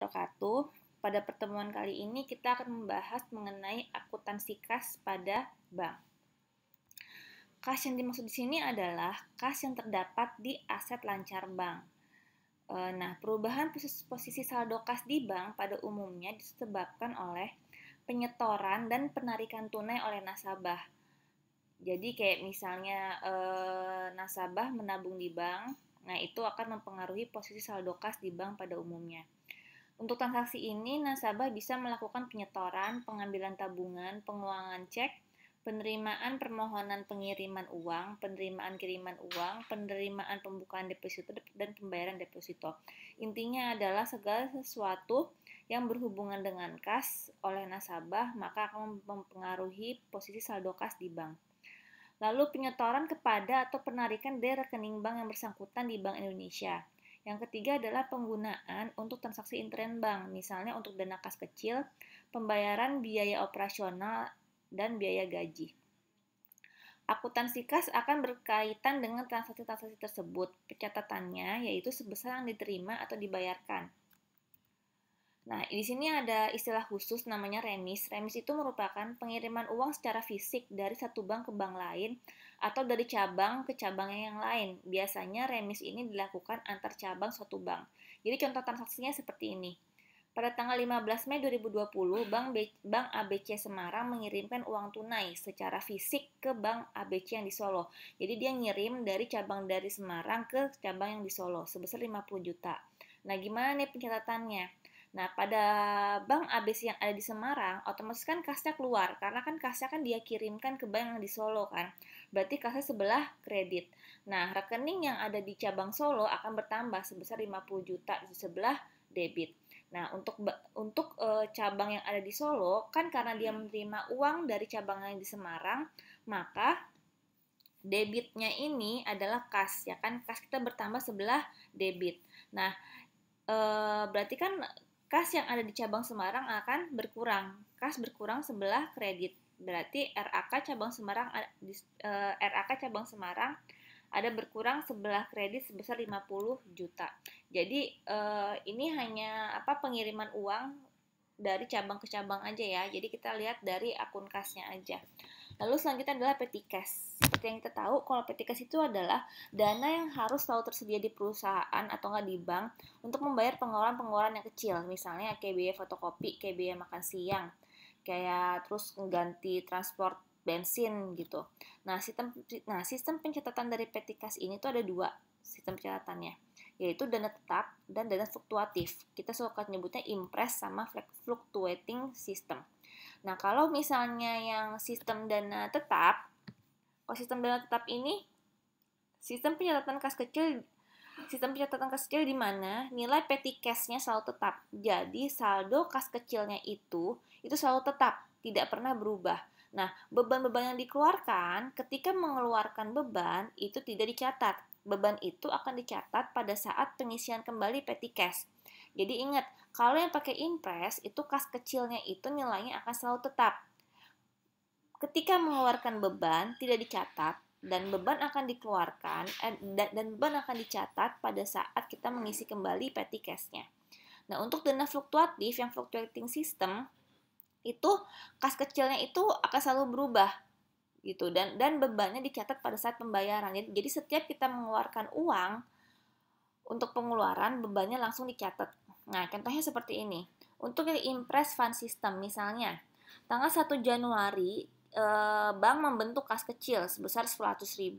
wabarakatuh. Pada pertemuan kali ini kita akan membahas mengenai akuntansi kas pada bank. Kas yang dimaksud di sini adalah kas yang terdapat di aset lancar bank. Nah, perubahan posisi saldo kas di bank pada umumnya disebabkan oleh penyetoran dan penarikan tunai oleh nasabah. Jadi kayak misalnya nasabah menabung di bank, nah itu akan mempengaruhi posisi saldo kas di bank pada umumnya. Untuk transaksi ini, nasabah bisa melakukan penyetoran, pengambilan tabungan, penguangan cek, penerimaan permohonan pengiriman uang, penerimaan kiriman uang, penerimaan pembukaan deposito, dan pembayaran deposito. Intinya adalah segala sesuatu yang berhubungan dengan kas oleh nasabah, maka akan mempengaruhi posisi saldo kas di bank. Lalu penyetoran kepada atau penarikan dari rekening bank yang bersangkutan di Bank Indonesia. Yang ketiga adalah penggunaan untuk transaksi interbank, misalnya untuk dana kas kecil, pembayaran biaya operasional, dan biaya gaji. Akuntansi kas akan berkaitan dengan transaksi-transaksi tersebut. Pencatatannya yaitu sebesar yang diterima atau dibayarkan. Nah, di sini ada istilah khusus namanya remis. Remis itu merupakan pengiriman uang secara fisik dari satu bank ke bank lain atau dari cabang ke cabang yang lain. Biasanya remis ini dilakukan antar cabang suatu bank. Jadi contoh transaksinya seperti ini. Pada tanggal 15 Mei 2020, Bank ABC Semarang mengirimkan uang tunai secara fisik ke Bank ABC yang di Solo. Jadi dia ngirim dari cabang dari Semarang ke cabang yang di Solo sebesar 50 juta. Nah, gimana nih pencatatannya? Nah, pada bank ABC yang ada di Semarang, otomatis kan kasnya keluar, karena kan kasnya kan dia kirimkan ke bank yang di Solo kan. Berarti kasnya sebelah kredit. Nah, rekening yang ada di cabang Solo akan bertambah sebesar 50 juta di sebelah debit. Nah, untuk cabang yang ada di Solo, kan karena dia menerima uang dari cabang yang di Semarang, maka debitnya ini adalah kas, ya kan? Kas kita bertambah sebelah debit. Nah, berarti kan kas yang ada di cabang Semarang akan berkurang. Kas berkurang sebelah kredit. Berarti RAK cabang Semarang ada berkurang sebelah kredit sebesar 50 juta. Jadi ini hanya pengiriman uang dari cabang ke cabang aja ya. Jadi kita lihat dari akun kasnya aja. Lalu selanjutnya adalah petty cash. Seperti yang kita tahu, kalau petty cash itu adalah dana yang harus selalu tersedia di perusahaan atau nggak di bank untuk membayar pengeluaran-pengeluaran yang kecil. Misalnya kayak biaya fotokopi, kayak biaya makan siang, kayak terus mengganti transport bensin gitu. Nah, sistem pencatatan dari petty cash ini tuh ada dua sistem pencatatannya, yaitu dana tetap dan dana fluktuatif. Kita suka nyebutnya impres sama fluctuating system. Nah, kalau misalnya yang sistem dana tetap, ini sistem pencatatan kas kecil di mana nilai petty cash-nya selalu tetap. Jadi saldo kas kecilnya itu selalu tetap, tidak pernah berubah. Nah, beban-beban yang dikeluarkan ketika mengeluarkan beban itu tidak dicatat. Beban itu akan dicatat pada saat pengisian kembali petty cash. Jadi ingat, kalau yang pakai impres itu kas kecilnya itu nilainya akan selalu tetap. Ketika mengeluarkan beban tidak dicatat dan beban akan dikeluarkan dan beban akan dicatat pada saat kita mengisi kembali petty cash-nya. Nah, untuk dana fluktuatif yang fluctuating system itu kas kecilnya itu akan selalu berubah gitu dan bebannya dicatat pada saat pembayaran. Jadi setiap kita mengeluarkan uang untuk pengeluaran bebannya langsung dicatat. Nah, contohnya seperti ini. Untuk yang impres fund system misalnya, tanggal 1 Januari bank membentuk kas kecil sebesar 100.000.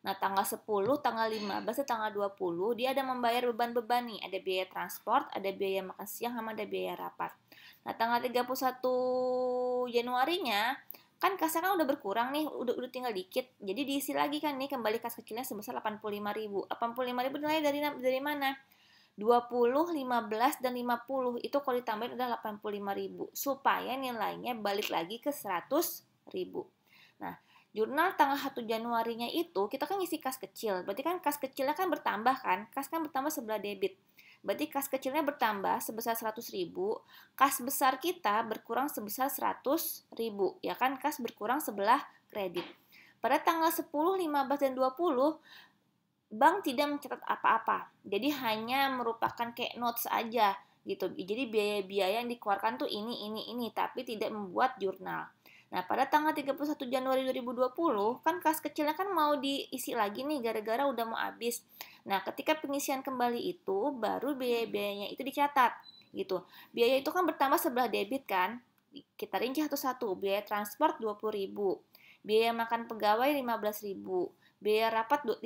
Nah, tanggal 10, tanggal 15, dan tanggal 20 dia ada membayar beban-beban nih. Ada biaya transport, ada biaya makan siang, sama ada biaya rapat. Nah, tanggal 31 Januarinya kan kasnya kan udah berkurang nih, udah tinggal dikit. Jadi diisi lagi kan nih kembali kas kecilnya sebesar 85.000. 85.000 nilai dari mana? 20, 15, dan 50 itu kalau ditambahin udah 85.000 supaya nilainya balik lagi ke 100.000. Nah, jurnal tanggal 1 Januarinya itu kita kan ngisi kas kecil. Berarti kan kas kecilnya kan bertambah kan? Kas kan bertambah sebelah debit. Berarti kas kecilnya bertambah sebesar 100.000, kas besar kita berkurang sebesar 100.000, ya kan? Kas berkurang sebelah kredit. Pada tanggal 10, 15, dan 20 bank tidak mencatat apa-apa. Jadi hanya merupakan kayak notes aja. gitu. Jadi biaya-biaya yang dikeluarkan tuh ini, tapi tidak membuat jurnal. Nah, pada tanggal 31 Januari 2020, kan kas kecilnya kan mau diisi lagi nih, gara-gara udah mau habis. Nah, ketika pengisian kembali itu, baru biaya-biayanya itu dicatat, gitu. Biaya itu kan bertambah sebelah debit kan, kita rinci satu-satu. Biaya transport 20.000, biaya makan pegawai 15.000, biaya rapat 50.000.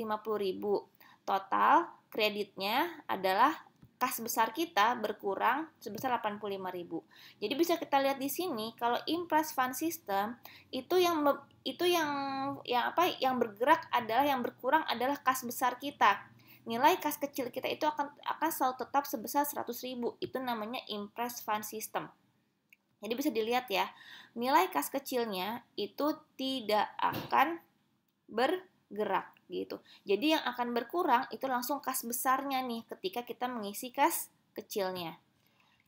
Total kreditnya adalah kas besar kita berkurang sebesar 85.000. Jadi bisa kita lihat di sini kalau impress fund system itu yang bergerak adalah yang berkurang adalah kas besar kita. Nilai kas kecil kita itu akan selalu tetap sebesar 100.000. Itu namanya impress fund system. Jadi bisa dilihat ya, nilai kas kecilnya itu tidak akan bergerak gitu. Jadi yang akan berkurang itu langsung kas besarnya nih ketika kita mengisi kas kecilnya.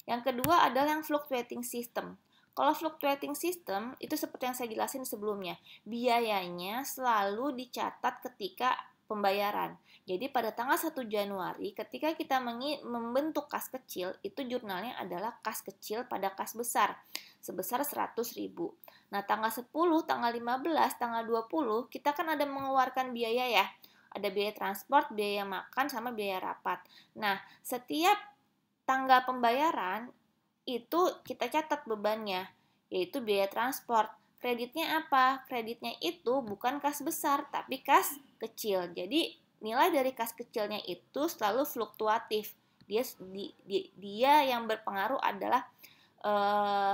Yang kedua adalah yang fluctuating system. Kalau fluctuating system itu seperti yang saya jelasin sebelumnya, biayanya selalu dicatat ketika pembayaran. Jadi pada tanggal 1 Januari ketika kita membentuk kas kecil, itu jurnalnya adalah kas kecil pada kas besar sebesar 100.000. Nah, tanggal 10, tanggal 15, tanggal 20 kita kan ada mengeluarkan biaya ya. Ada biaya transport, biaya makan, sama biaya rapat. Nah, setiap tanggal pembayaran itu kita catat bebannya, yaitu biaya transport. Kreditnya apa? Kreditnya itu bukan kas besar, tapi kas kecil. Jadi nilai dari kas kecilnya itu selalu fluktuatif. Dia yang berpengaruh adalah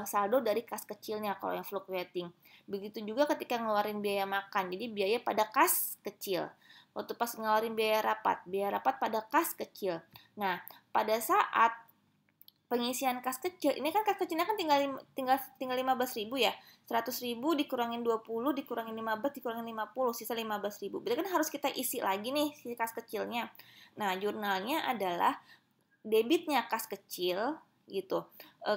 saldo dari kas kecilnya kalau yang fluctuating. Begitu juga ketika ngeluarin biaya makan. Jadi biaya pada kas kecil. Waktu pas ngeluarin biaya rapat pada kas kecil. Nah, pada saat pengisian kas kecil, ini kan kas kecilnya kan tinggal 15.000 ya. 100.000 dikurangin 20, dikurangin 15, dikurangin 50, sisa 15.000. Berarti kan harus kita isi lagi nih si kas kecilnya. Nah, jurnalnya adalah debitnya kas kecil gitu.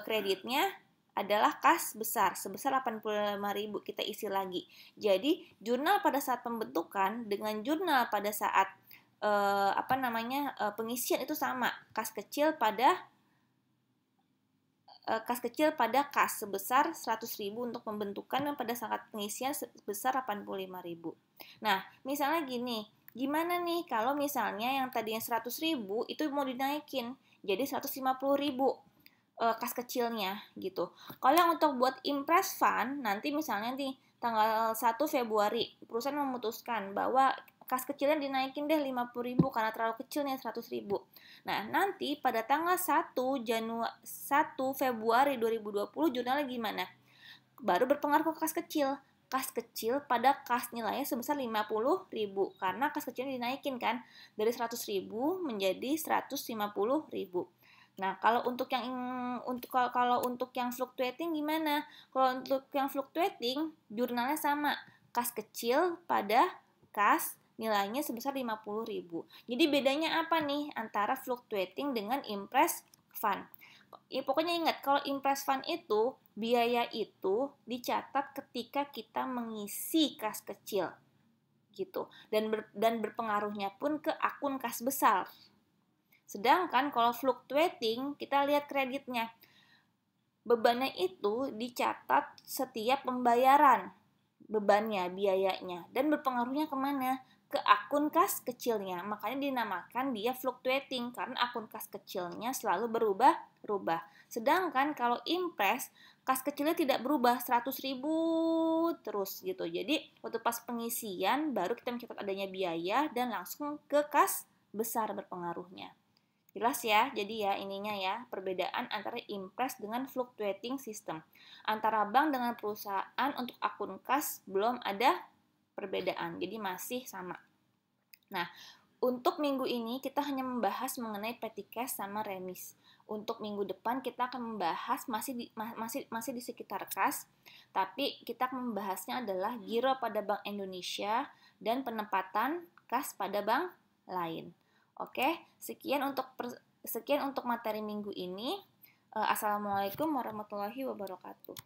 Kreditnya adalah kas besar sebesar 85.000, kita isi lagi. Jadi, jurnal pada saat pembentukan dengan jurnal pada saat pengisian itu sama. Kas kecil pada kas sebesar 100.000 untuk pembentukan dan pada saat pengisian sebesar 85.000. Nah, misalnya gini, gimana nih kalau misalnya yang tadinya 100.000 itu mau dinaikin jadi 150.000 kas kecilnya gitu. Kalau yang untuk buat impress fund, nanti misalnya nih tanggal 1 Februari perusahaan memutuskan bahwa kas kecilnya dinaikin deh 50.000 karena terlalu kecil nih 100.000. Nah, nanti pada tanggal 1 Februari 2020 jurnalnya gimana? Baru berpengaruh ke kas kecil. Kas kecil pada kas nilainya sebesar 50.000 karena kas kecilnya dinaikin kan dari 100.000 menjadi 150.000. Nah, kalau untuk yang fluctuating gimana? Kalau untuk yang fluctuating jurnalnya sama, kas kecil pada kas nilainya sebesar 50.000. Jadi bedanya apa nih antara fluctuating dengan impress fund? Pokoknya ingat, kalau impress fund itu biaya itu dicatat ketika kita mengisi kas kecil gitu. Dan berpengaruhnya pun ke akun kas besar. Sedangkan kalau fluctuating, kita lihat kreditnya. Bebannya itu dicatat setiap pembayaran. Bebannya, biayanya. Dan berpengaruhnya kemana? Ke akun kas kecilnya. Makanya dinamakan dia fluctuating. Karena akun kas kecilnya selalu berubah-ubah. Sedangkan kalau impress, kas kecilnya tidak berubah. 100.000 terus gitu. Jadi waktu pas pengisian, baru kita mencatat adanya biaya dan langsung ke kas besar berpengaruhnya. Jelas ya, jadi ya ininya ya, perbedaan antara impress dengan fluctuating system. Antara bank dengan perusahaan untuk akun kas belum ada perbedaan, jadi masih sama. Nah, untuk minggu ini kita hanya membahas mengenai petty cash sama remis. Untuk minggu depan kita akan membahas masih di sekitar kas, tapi kita akan membahasnya adalah giro pada Bank Indonesia dan penempatan kas pada bank lain. Oke, sekian untuk materi minggu ini. Assalamualaikum warahmatullahi wabarakatuh.